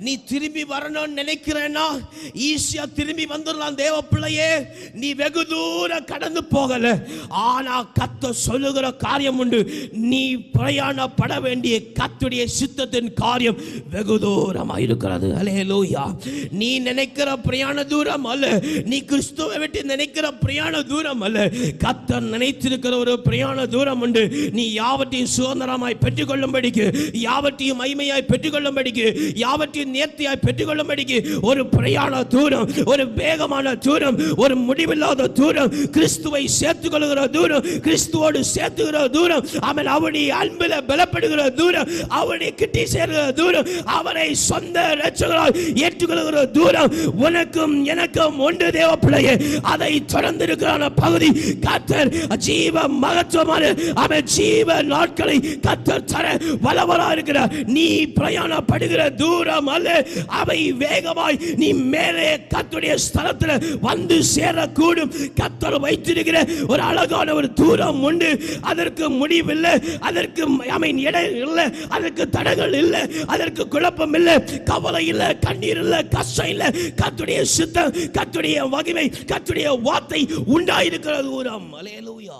நீ திரும்பி வரணும்னு நினைக்கிறேன்னா ஈஸியா திரும்பி வந்துடலாம் தேவ பிள்ளையே. நீ வெகு தூரம் கடந்து போகல, ஆனா கர்த்தர் சொல்லுகிற காரியம் உண்டு. நீ பிரயாணப்பட வேண்டிய கர்த்தருடைய சித்தத்தின் காரியம் வெகு தூரமா இருக்கிறது. ஹல்லேலூயா. நீ நினைக்கிற பிரயாண தூரம் அல்ல, நீ கிறிஸ்துவை விட்டு நினைக்கிற பிரயாண தூரம் அல்ல, கர்த்தர் நினைத்திருக்கிற ஒரு பிரயாண தூரம் உண்டு. நீ யாவற்றையும் சுதந்திரமாய் பெற்றுக்கொள்ளும்படிக்கு, யாவற்றையும் மகிமையாய் பெற்றுக்கொள்ளும்படிக்கு, யாவற்றையும் நேர்த்தியாய் பெற்றுக்கொள்ளும்படிக்கு ஒரு பிரயாண தூரம், ஒரு வேகமான தூரம், ஒரு முடிவில்லாத தூரம், கிறிஸ்துவை சேர்த்துக் கொள்ளுகிற தூரம், கிறிஸ்துவோடு சேர்த்துகிற தூரம், அவன் அவனுடைய அன்பில் பலப்படுகிற தூரம், அவனை கிட்டி சேர்கிற தூரம், அவனை சொந்த இரட்சகராய் ஏற்றுக்கொள்கிற தூரம் உனக்கும் எனக்கும் உண்டு தேவ பிள்ளையே. அதை தொடர்ந்திருக்கிற பகுதி கர்த்தர் ஜீவ மகத்துவமான அவன் ஜீவ நாட்களை கர்த்தர் தர வல்லவரா இருக்கிறார். நீ பிரயாணப்படுகிற தூரம் அல்ல, அவை வேகமாய் நீ மேலே கர்த்தருடைய ஸ்தலத்தில் வந்து சேரக்கூடும். கர்த்தர் வைத்திருக்கிற ஒரு அழகான ஒரு தூரம் உண்டு. அதற்கு முடிவில்லை, அதற்கு இடம் இல்லை, அதற்கு தடங்கள் இல்லை, அதற்கு குழப்பம் இல்லை, கவலை இல்லை, கண்ணீர் இல்லை, கஷ்டம் இல்லை. கர்த்தருடைய சித்தம், கர்த்தருடைய மகிமை, கர்த்தருடைய வார்த்தை உண்டாயிருக்கிற தூரம். அல்லேலூயா.